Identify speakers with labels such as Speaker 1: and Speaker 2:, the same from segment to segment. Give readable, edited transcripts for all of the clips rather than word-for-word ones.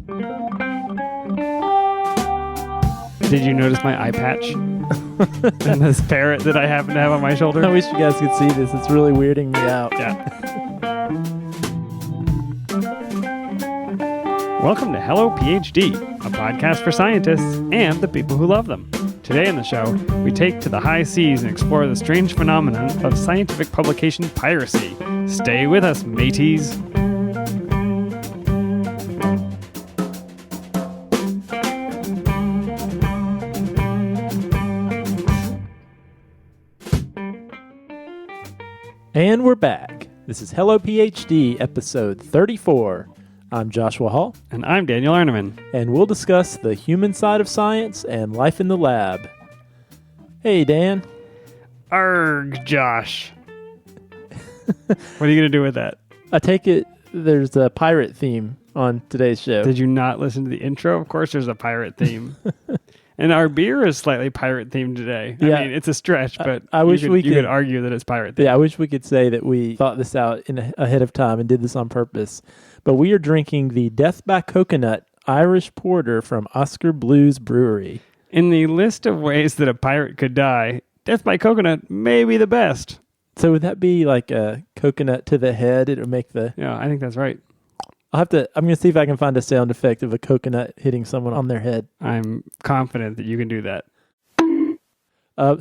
Speaker 1: Did you notice my eye patch? And this parrot that I happen to have on my shoulder?
Speaker 2: I wish you guys could see this. It's really weirding me out.
Speaker 1: Yeah. Welcome to Hello PhD, a podcast for scientists and the people who love them. Today on the show, we take to the high seas and explore the strange phenomenon of scientific publication piracy. Stay with us, mateys.
Speaker 2: And we're back. This is Hello PhD, episode 34. I'm Joshua Hall.
Speaker 1: And I'm Daniel Arneman.
Speaker 2: And we'll discuss the human side of science and life in the lab. Hey, Dan.
Speaker 1: Arg, Josh. What are you going to do with that?
Speaker 2: I take it there's a pirate theme on today's show.
Speaker 1: Did you not listen to the intro? Of course there's a pirate theme. And our beer is slightly pirate themed today.
Speaker 2: Yeah.
Speaker 1: I mean, it's a stretch, but
Speaker 2: I wish
Speaker 1: you could argue that it's pirate themed.
Speaker 2: Yeah, I wish we could say that we thought this out ahead of time and did this on purpose. But we are drinking the Death by Coconut Irish Porter from Oscar Blues Brewery.
Speaker 1: In the list of ways that a pirate could die, Death by Coconut may be the best.
Speaker 2: So would that be like a coconut to the head? It would make the...
Speaker 1: Yeah, I think that's right.
Speaker 2: I'm going to see if I can find a sound effect of a coconut hitting someone on their head.
Speaker 1: I'm confident that you can do that.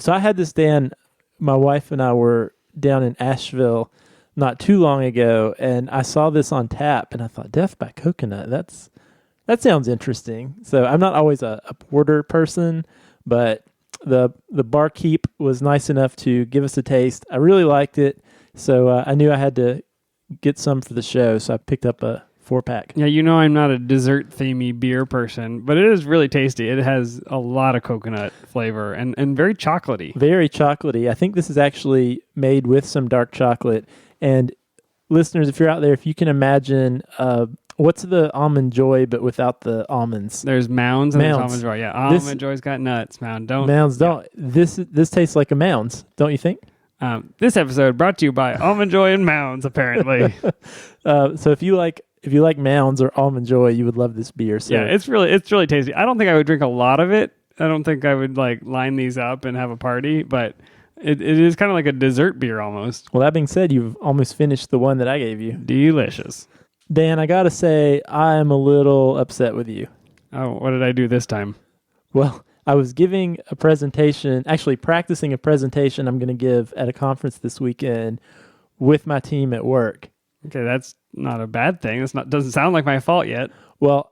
Speaker 2: So I had this, Dan, my wife and I were down in Asheville not too long ago, and I saw this on tap, and I thought, Death by Coconut, that sounds interesting. So I'm not always a porter person, but the barkeep was nice enough to give us a taste. I really liked it, so I knew I had to get some for the show, so I picked up a 4-pack.
Speaker 1: Yeah, you know I'm not a dessert-themey beer person, but it is really tasty. It has a lot of coconut flavor and very chocolatey.
Speaker 2: Very chocolatey. I think this is actually made with some dark chocolate. And listeners, if you're out there, if you can imagine, what's the Almond Joy but without the almonds?
Speaker 1: There's Mounds and there's Almond Joy. Yeah, Almond Joy's got nuts. Mounds don't.
Speaker 2: Yeah. This tastes like a Mounds, don't you think?
Speaker 1: This episode brought to you by Almond Joy and Mounds, apparently.
Speaker 2: So if you like Mounds or Almond Joy, you would love this beer. So.
Speaker 1: Yeah, it's really tasty. I don't think I would drink a lot of it. I don't think I would line these up and have a party, but it is kind of like a dessert beer almost.
Speaker 2: Well, that being said, you've almost finished the one that I gave you.
Speaker 1: Delicious.
Speaker 2: Dan, I got to say, I am a little upset with you.
Speaker 1: Oh, what did I do this time?
Speaker 2: Well, I was giving a presentation, actually practicing a presentation I'm going to give at a conference this weekend with my team at work.
Speaker 1: Okay, that's not a bad thing. Doesn't sound like my fault yet.
Speaker 2: Well,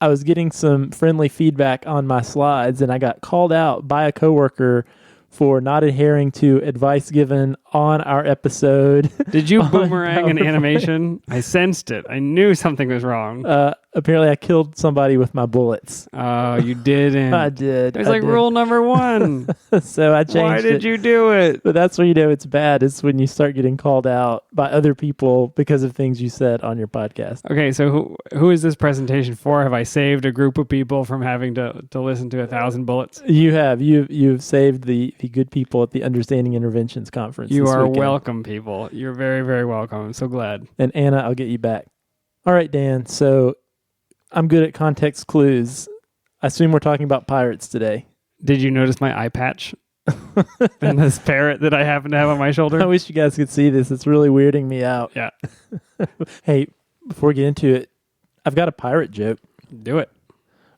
Speaker 2: I was getting some friendly feedback on my slides, and I got called out by a coworker for not adhering to advice given on our episode.
Speaker 1: Did you boomerang an animation? I sensed it. I knew something was wrong.
Speaker 2: Apparently, I killed somebody with my bullets.
Speaker 1: Oh, you didn't.
Speaker 2: I did.
Speaker 1: It's rule number 1.
Speaker 2: So I changed it.
Speaker 1: Why did you do it?
Speaker 2: But that's when you know it's bad. It's when you start getting called out by other people because of things you said on your podcast.
Speaker 1: Okay, so who is this presentation for? Have I saved a group of people from having to listen to 1,000 bullets?
Speaker 2: You have. You've saved the good people at the Understanding Interventions Conference.
Speaker 1: You are welcome, people. You're very, very welcome. I'm so glad.
Speaker 2: And Anna, I'll get you back. All right, Dan. So I'm good at context clues. I assume we're talking about pirates today.
Speaker 1: Did you notice my eye patch? And this parrot that I happen to have on my shoulder?
Speaker 2: I wish you guys could see this. It's really weirding me out.
Speaker 1: Yeah.
Speaker 2: Hey, before we get into it, I've got a pirate joke.
Speaker 1: Do it.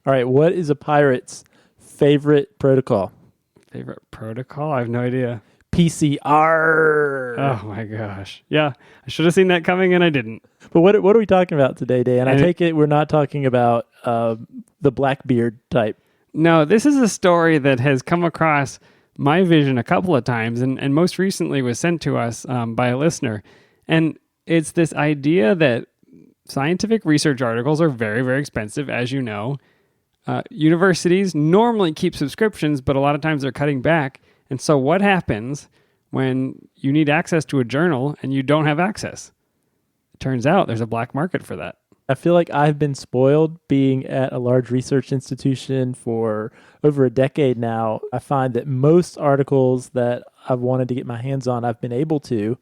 Speaker 2: All right, what is a pirate's favorite protocol?
Speaker 1: Favorite protocol? I have no idea.
Speaker 2: PCR.
Speaker 1: Oh my gosh. Yeah, I should have seen that coming and I didn't.
Speaker 2: But what are we talking about today, Dan? I take it we're not talking about the Blackbeard type.
Speaker 1: No, this is a story that has come across my vision a couple of times and most recently was sent to us by a listener. And it's this idea that scientific research articles are very, very expensive, as you know. Universities normally keep subscriptions, but a lot of times they're cutting back. And so what happens when you need access to a journal and you don't have access? It turns out there's a black market for that.
Speaker 2: I feel like I've been spoiled being at a large research institution for over a decade now. I find that most articles that I've wanted to get my hands on, I've been able to.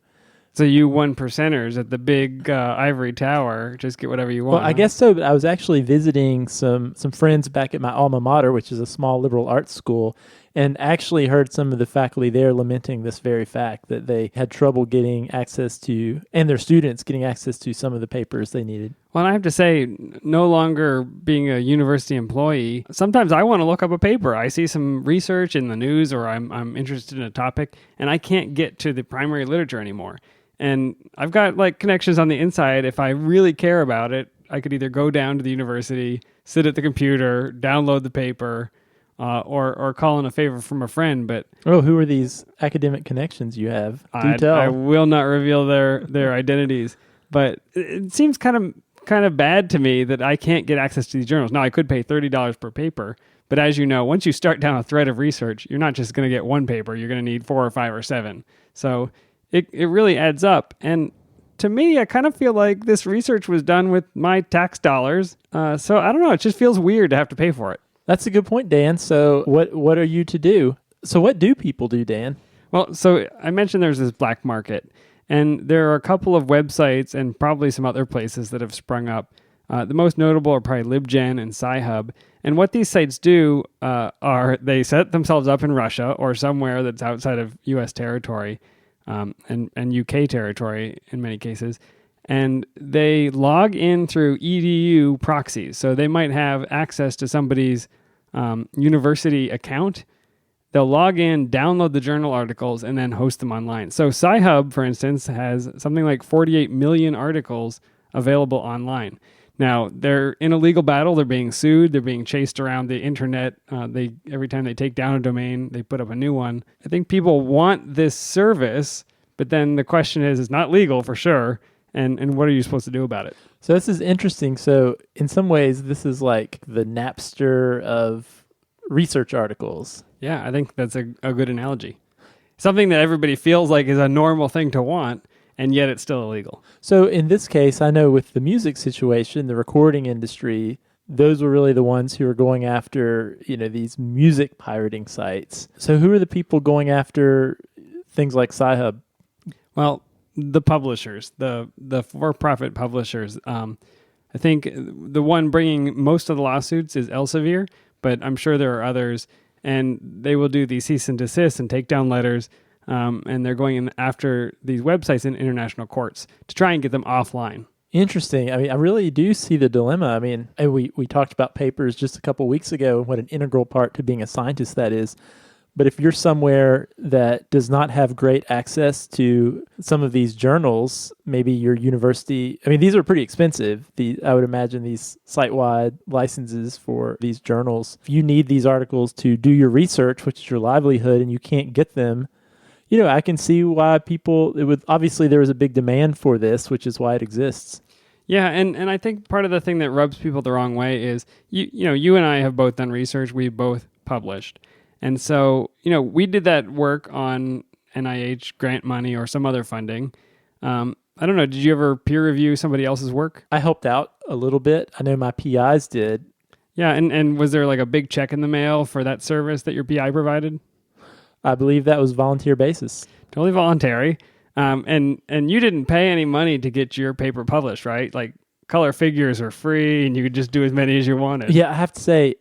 Speaker 1: So you one percenters at the big ivory tower just get whatever you want.
Speaker 2: Well, I guess so, but I was actually visiting some friends back at my alma mater, which is a small liberal arts school, and actually heard some of the faculty there lamenting this very fact that they had trouble getting access to, and their students getting access to some of the papers they needed.
Speaker 1: Well, I have to say, no longer being a university employee, sometimes I want to look up a paper. I see some research in the news or I'm interested in a topic, and I can't get to the primary literature anymore. And I've got like connections on the inside. If I really care about it, I could either go down to the university, sit at the computer, download the paper, or call in a favor from a friend. But
Speaker 2: who are these academic connections you have? Do tell.
Speaker 1: I will not reveal their identities. But it seems kind of bad to me that I can't get access to these journals. Now, I could pay $30 per paper, but as you know, once you start down a thread of research, you're not just going to get one paper. You're going to need 4 or 5 or 7. So it really adds up. And to me, I kind of feel like this research was done with my tax dollars. So I don't know. It just feels weird to have to pay for it.
Speaker 2: That's a good point, Dan. So what are you to do? So what do people do, Dan?
Speaker 1: Well, so I mentioned there's this black market, and there are a couple of websites and probably some other places that have sprung up. The most notable are probably LibGen and Sci-Hub. And what these sites do are they set themselves up in Russia or somewhere that's outside of U.S. territory and UK territory in many cases. And they log in through EDU proxies. So they might have access to somebody's university account. They'll log in, download the journal articles, and then host them online. So Sci-Hub, for instance, has something like 48 million articles available online. Now, they're in a legal battle. They're being sued. They're being chased around the internet. Every time they take down a domain, they put up a new one. I think people want this service, but then the question is, it's not legal for sure. And what are you supposed to do about it?
Speaker 2: So this is interesting. So in some ways, this is like the Napster of research articles.
Speaker 1: Yeah, I think that's a good analogy. Something that everybody feels like is a normal thing to want, and yet it's still illegal.
Speaker 2: So in this case, I know with the music situation, the recording industry, those were really the ones who were going after, these music pirating sites. So who are the people going after things like Sci-Hub?
Speaker 1: Well, the publishers, the for-profit publishers. I think the one bringing most of the lawsuits is Elsevier, but I'm sure there are others, and they will do these cease and desist and take down letters, and they're going in after these websites in international courts to try and get them offline.
Speaker 2: Interesting. I mean, I really do see the dilemma. I mean, we talked about papers just a couple weeks ago and what an integral part to being a scientist that is. But if you're somewhere that does not have great access to some of these journals, maybe your university, I mean, these are pretty expensive. I would imagine these site-wide licenses for these journals. If you need these articles to do your research, which is your livelihood, and you can't get them, I can see why obviously there is a big demand for this, which is why it exists.
Speaker 1: Yeah, and I think part of the thing that rubs people the wrong way is, you and I have both done research, we've both published. And so, we did that work on NIH grant money or some other funding. I don't know, did you ever peer review somebody else's work?
Speaker 2: I helped out a little bit. I know my PIs did.
Speaker 1: Yeah, and was there like a big check in the mail for that service that your PI provided?
Speaker 2: I believe that was volunteer basis.
Speaker 1: Totally voluntary. And you didn't pay any money to get your paper published, right? Like color figures are free and you could just do as many as you wanted.
Speaker 2: Yeah, I have to say,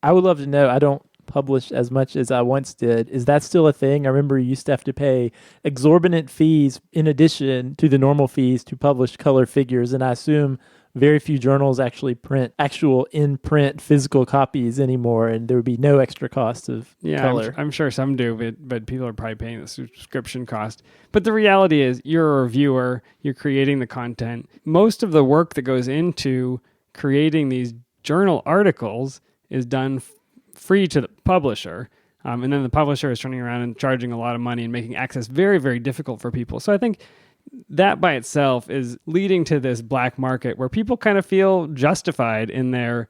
Speaker 2: I would love to know. I don't publish as much as I once did. Is that still a thing? I remember you used to have to pay exorbitant fees in addition to the normal fees to publish color figures, and I assume very few journals actually print actual in-print physical copies anymore, and there would be no extra cost of color.
Speaker 1: I'm sure some do, but people are probably paying the subscription cost. But the reality is you're a reviewer, you're creating the content. Most of the work that goes into creating these journal articles is done free to the publisher. And then the publisher is turning around and charging a lot of money and making access very, very difficult for people. So I think that by itself is leading to this black market where people kind of feel justified in their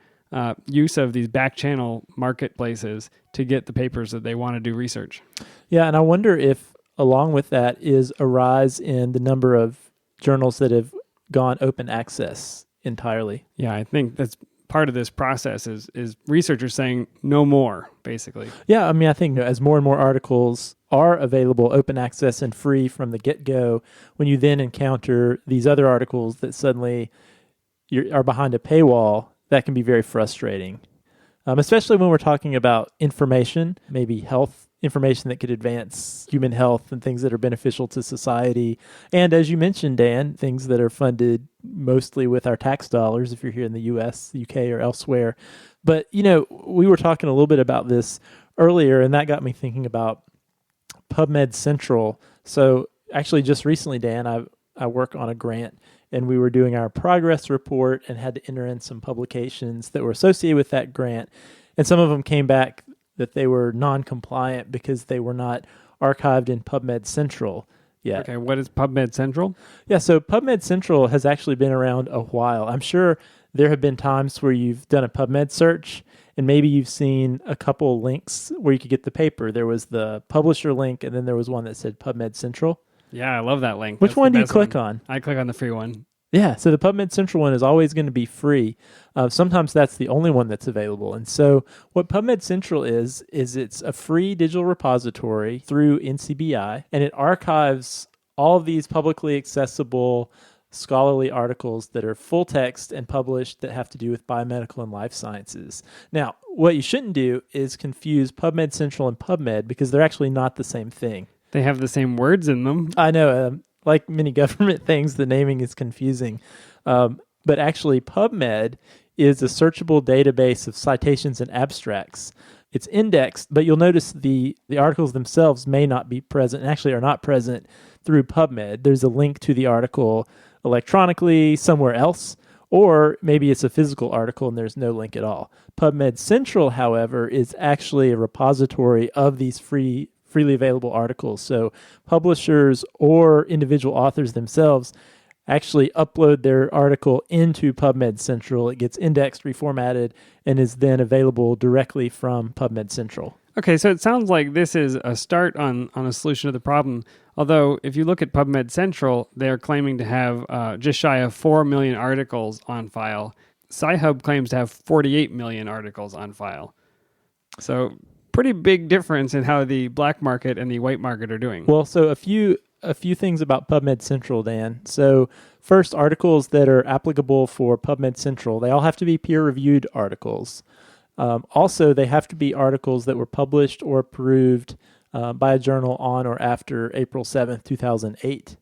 Speaker 1: use of these back channel marketplaces to get the papers that they want to do research.
Speaker 2: Yeah, and I wonder if along with that is a rise in the number of journals that have gone open access entirely.
Speaker 1: Yeah, I think that's part of this process is researchers saying no more, basically.
Speaker 2: Yeah, I mean, I think as more and more articles are available, open access and free from the get-go, when you then encounter these other articles that suddenly are behind a paywall, that can be very frustrating, especially when we're talking about information, maybe health information that could advance human health and things that are beneficial to society. And as you mentioned, Dan, things that are funded mostly with our tax dollars if you're here in the US, UK, or elsewhere. But, we were talking a little bit about this earlier, and that got me thinking about PubMed Central. So actually just recently, Dan, I work on a grant, and we were doing our progress report and had to enter in some publications that were associated with that grant. And some of them came back that they were non-compliant because they were not archived in PubMed Central yet.
Speaker 1: Okay, what is PubMed Central?
Speaker 2: Yeah, so PubMed Central has actually been around a while. I'm sure there have been times where you've done a PubMed search and maybe you've seen a couple links where you could get the paper. There was the publisher link, and then there was one that said PubMed Central.
Speaker 1: Yeah, I love that link.
Speaker 2: Which one do you click on?
Speaker 1: I click on the free one.
Speaker 2: Yeah, so the PubMed Central one is always going to be free. Sometimes that's the only one that's available. And so what PubMed Central is it's a free digital repository through NCBI, and it archives all of these publicly accessible scholarly articles that are full text and published that have to do with biomedical and life sciences. Now, what you shouldn't do is confuse PubMed Central and PubMed because they're actually not the same thing.
Speaker 1: They have the same words in them.
Speaker 2: I know. Like many government things, the naming is confusing. But actually, PubMed is a searchable database of citations and abstracts. It's indexed, but you'll notice the articles themselves may not be present, and actually are not present through PubMed. There's a link to the article electronically somewhere else, or maybe it's a physical article and there's no link at all. PubMed Central, however, is actually a repository of these freely available articles. So publishers or individual authors themselves actually upload their article into PubMed Central. It gets indexed, reformatted, and is then available directly from PubMed Central.
Speaker 1: Okay, so it sounds like this is a start on a solution to the problem. Although, if you look at PubMed Central, they're claiming to have just shy of 4 million articles on file. Sci-Hub claims to have 48 million articles on file. So, pretty big difference in how the black market and the white market are doing.
Speaker 2: Well, so a few things about PubMed Central, Dan. So first, articles that are applicable for PubMed Central, they all have to be peer-reviewed articles. Also, they have to be articles that were published or approved by a journal on or after April 7th, 2008.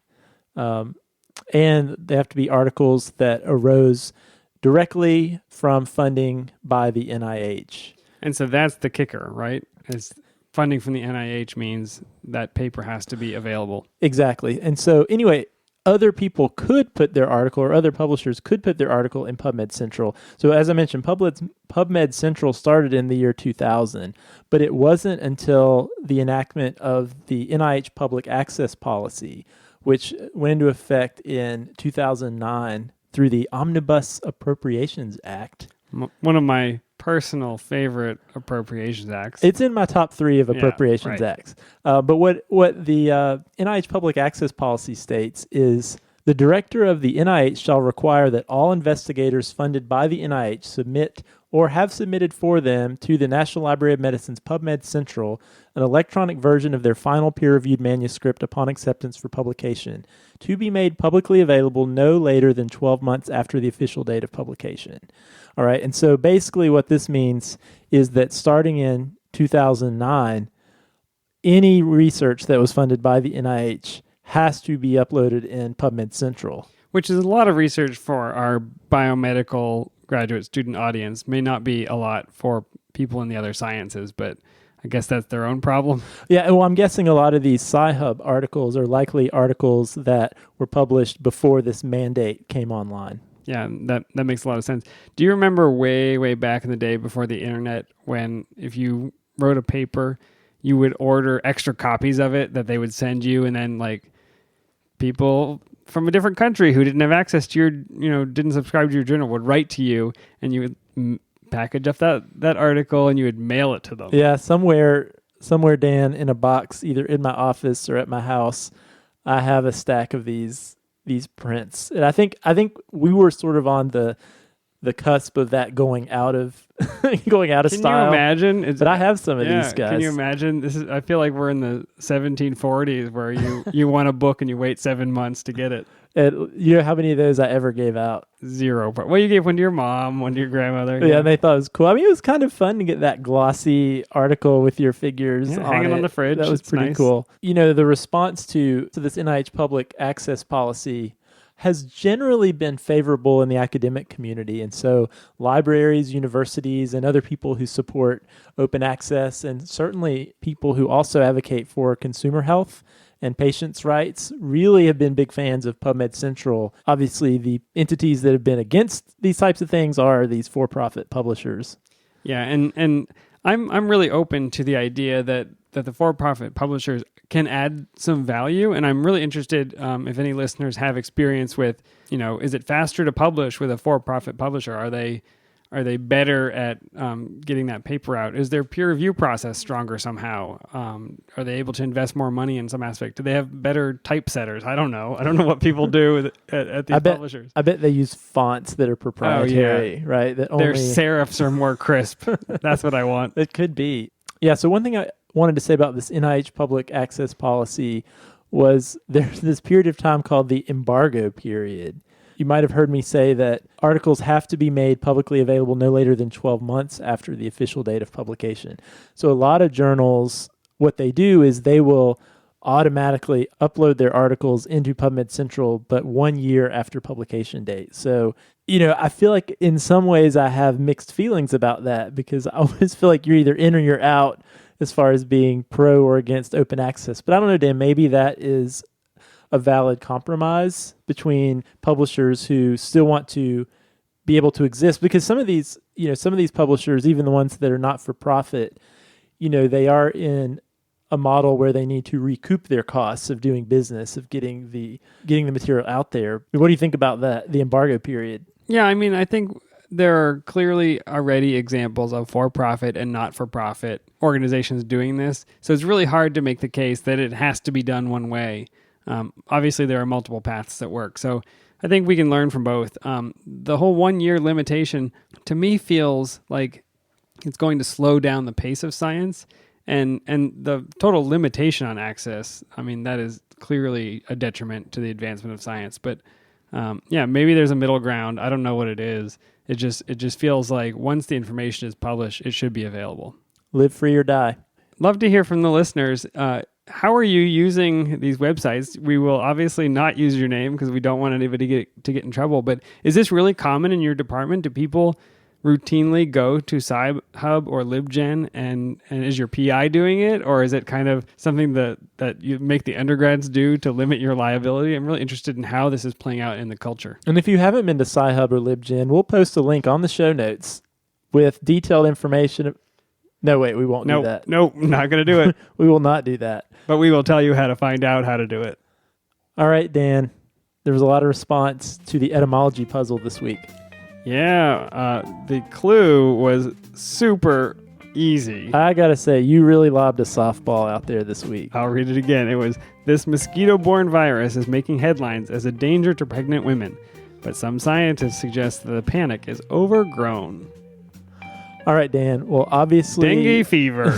Speaker 2: And they have to be articles that arose directly from funding by the NIH.
Speaker 1: And so that's the kicker, right? Is funding from the NIH means that paper has to be available.
Speaker 2: Exactly. And so anyway, other people could put their article, or other publishers could put their article in PubMed Central. So as I mentioned, PubMed Central started in the year 2000, but it wasn't until the enactment of the NIH public access policy, which went into effect in 2009 through the Omnibus Appropriations Act.
Speaker 1: One of my personal favorite appropriations acts.
Speaker 2: It's in my top 3 of appropriations acts. But what the NIH public access policy states is the director of the NIH shall require that all investigators funded by the NIH submit or have submitted for them to the National Library of Medicine's PubMed Central an electronic version of their final peer-reviewed manuscript upon acceptance for publication, to be made publicly available no later than 12 months after the official date of publication. All right, and so basically what this means is that starting in 2009, any research that was funded by the NIH has to be uploaded in PubMed Central.
Speaker 1: Which is a lot of research for our biomedical graduate student audience. May not be a lot for people in the other sciences, but I guess that's their own problem.
Speaker 2: Yeah, well, I'm guessing a lot of these Sci-Hub articles are likely articles that were published before this mandate came online.
Speaker 1: Yeah, that makes a lot of sense. Do you remember way back in the day before the internet when if you wrote a paper, you would order extra copies of it that they would send you, and then like people from a different country who didn't have access to your, didn't subscribe to your journal would write to you, and you would package up that article and you would mail it to them.
Speaker 2: Yeah, somewhere, Dan, in a box, either in my office or at my house, I have a stack of these prints. And I think we were sort of on the the cusp of that going out of going out of
Speaker 1: Can
Speaker 2: style.
Speaker 1: you imagine?
Speaker 2: But I have some of these guys.
Speaker 1: Can you imagine? I feel like we're in the 1740s where you want a book and you wait 7 months to get it.
Speaker 2: And you know how many of those I ever gave out?
Speaker 1: 0. Well, you gave one to your mom, one to your grandmother.
Speaker 2: Yeah, and they thought it was cool. I mean, it was kind of fun to get that glossy article with your figures on
Speaker 1: hanging
Speaker 2: it.
Speaker 1: on the fridge.
Speaker 2: That was pretty
Speaker 1: nice.
Speaker 2: cool. You know, the response to this NIH public access policy has generally been favorable in the academic community. And so libraries, universities, and other people who support open access, and certainly people who also advocate for consumer health and patients' rights, really have been big fans of PubMed Central. Obviously, the entities that have been against these types of things are these for-profit publishers.
Speaker 1: Yeah, and I'm really open to the idea that the for-profit publishers can add some value, and I'm really interested if any listeners have experience with, is it faster to publish with a for-profit publisher? Are they better at getting that paper out? Is their peer review process stronger somehow? Are they able to invest more money in some aspect? Do they have better typesetters? I don't know. I don't know what people do at these publishers.
Speaker 2: I bet they use fonts that are proprietary, right? That
Speaker 1: their serifs are more crisp. That's what I want.
Speaker 2: It could be. Yeah, so one thing I wanted to say about this NIH public access policy was there's this period of time called the embargo period. You might have heard me say that articles have to be made publicly available no later than 12 months after the official date of publication. So a lot of journals, what they do is they will automatically upload their articles into PubMed Central, but 1 year after publication date. So, I feel like in some ways I have mixed feelings about that, because I always feel like you're either in or you're out as far as being pro or against open access. But I don't know, Dan, maybe that is a valid compromise between publishers who still want to be able to exist, because some of these publishers, even the ones that are not for profit, they are in a model where they need to recoup their costs of doing business, of getting the material out there. What do you think about that, the embargo period?
Speaker 1: Yeah, I mean, I think there are clearly already examples of for-profit and not-for-profit organizations doing this. So it's really hard to make the case that it has to be done one way. Obviously, there are multiple paths that work. So I think we can learn from both. The whole 1 year limitation, to me, feels like it's going to slow down the pace of science. And the total limitation on access, I mean, that is clearly a detriment to the advancement of science. But maybe there's a middle ground. I don't know what it is. It just feels like once the information is published, it should be available.
Speaker 2: Live free or die.
Speaker 1: Love to hear from the listeners. How are you using these websites? We will obviously not use your name because we don't want anybody to get in trouble. But is this really common in your department? Do people routinely go to Sci-Hub or LibGen, and is your PI doing it, or is it kind of something that you make the undergrads do to limit your liability? I'm really interested in how this is playing out in the culture.
Speaker 2: And if you haven't been to Sci-Hub or LibGen, we'll post a link on the show notes with detailed information. No, wait, we won't do that.
Speaker 1: Nope, not going to do it.
Speaker 2: We will not do that.
Speaker 1: But we will tell you how to find out how to do it.
Speaker 2: All right, Dan. There was a lot of response to the etymology puzzle this week.
Speaker 1: Yeah, the clue was super easy.
Speaker 2: I got to say, you really lobbed a softball out there this week.
Speaker 1: I'll read it again. It was, this mosquito-borne virus is making headlines as a danger to pregnant women, but some scientists suggest that the panic is overgrown.
Speaker 2: All right, Dan. Well, obviously...
Speaker 1: Dengue fever.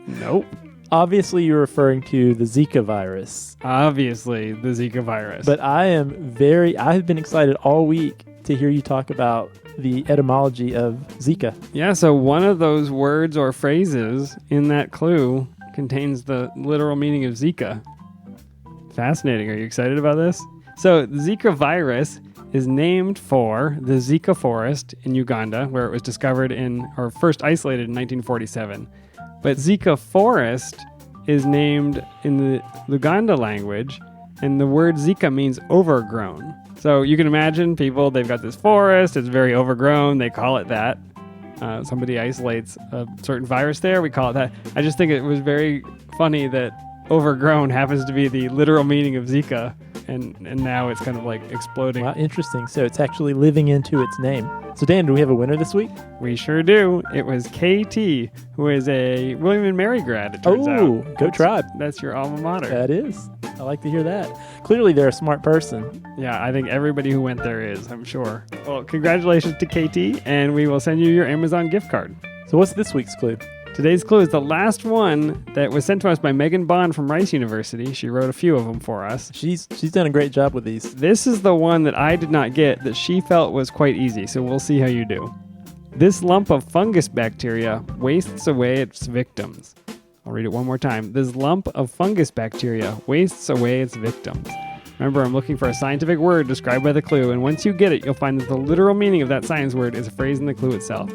Speaker 1: Nope.
Speaker 2: Obviously, you're referring to the Zika virus.
Speaker 1: Obviously, the Zika virus.
Speaker 2: But I've been excited all week to hear you talk about the etymology of Zika.
Speaker 1: Yeah, so one of those words or phrases in that clue contains the literal meaning of Zika. Fascinating. Are you excited about this? So, the Zika virus is named for the Zika forest in Uganda, where it was discovered or first isolated in 1947. But Zika forest is named in the Luganda language, and the word Zika means overgrown. So you can imagine people, they've got this forest, it's very overgrown, they call it that. Somebody isolates a certain virus there, we call it that. I just think it was very funny that overgrown happens to be the literal meaning of Zika, and now it's kind of like exploding.
Speaker 2: Wow, interesting. So it's actually living into its name. So Dan, do we have a winner this week?
Speaker 1: We sure do. It was KT, who is a William and Mary grad, it turns out.
Speaker 2: Go Tribe.
Speaker 1: That's your alma mater.
Speaker 2: That is. I like to hear that. Clearly they're a smart person.
Speaker 1: Yeah, I think everybody who went there is, I'm sure. Well, congratulations to KT, and we will send you your Amazon gift card.
Speaker 2: So what's this week's clue?
Speaker 1: Today's clue is the last one that was sent to us by Megan Bond from Rice University. She wrote a few of them for us.
Speaker 2: She's done a great job with these.
Speaker 1: This is the one that I did not get that she felt was quite easy, so we'll see how you do. This lump of fungus bacteria wastes away its victims. I'll read it one more time. This lump of fungus bacteria wastes away its victims. Remember, I'm looking for a scientific word described by the clue, and once you get it, you'll find that the literal meaning of that science word is a phrase in the clue itself.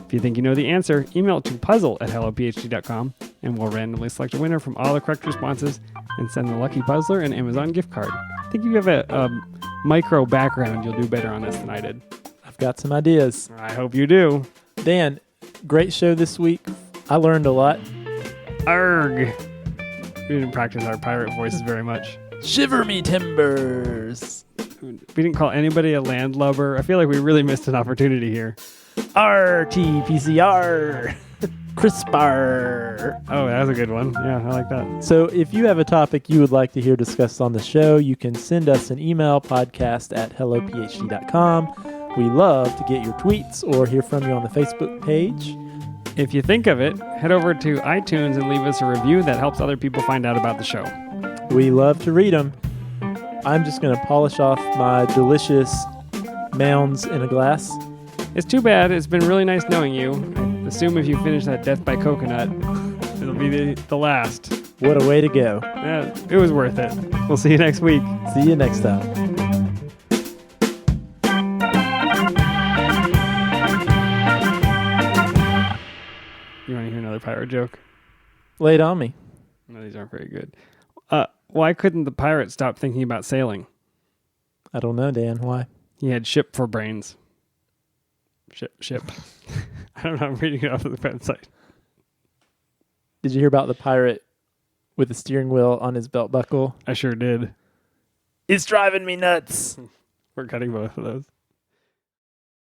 Speaker 1: If you think you know the answer, email it to puzzle@hellophd.com, and we'll randomly select a winner from all the correct responses and send the lucky puzzler an Amazon gift card. I think if you have a micro background, you'll do better on this than I did.
Speaker 2: I've got some ideas.
Speaker 1: I hope you do.
Speaker 2: Dan, great show this week. I learned a lot.
Speaker 1: Arg! We didn't practice our pirate voices very much.
Speaker 2: Shiver me timbers.
Speaker 1: We didn't call anybody a landlubber. I feel like we really missed an opportunity here.
Speaker 2: RT-PCR. CRISPR.
Speaker 1: Oh, that was a good one. Yeah, I like that.
Speaker 2: So if you have a topic you would like to hear discussed on the show, you can send us an email, podcast@hellophd.com. We love to get your tweets or hear from you on the Facebook page.
Speaker 1: If you think of it, head over to iTunes and leave us a review that helps other people find out about the show. We
Speaker 2: love to read them. I'm just going to polish off my delicious mounds in a glass.
Speaker 1: It's too bad. It's been really nice knowing you. I assume if you finish that Death by Coconut, it'll be the last.
Speaker 2: What a way to go.
Speaker 1: Yeah, it was worth it. We'll see you next week.
Speaker 2: See you next time.
Speaker 1: You want to hear another pirate joke?
Speaker 2: Lay it on me.
Speaker 1: No, these aren't very good. Why couldn't the pirate stop thinking about sailing?
Speaker 2: I don't know, Dan. Why?
Speaker 1: He had ship for brains. Ship. I don't know. I'm reading it off of the website.
Speaker 2: Did you hear about the pirate with the steering wheel on his belt buckle?
Speaker 1: I sure did.
Speaker 2: It's driving me nuts.
Speaker 1: We're cutting both of those.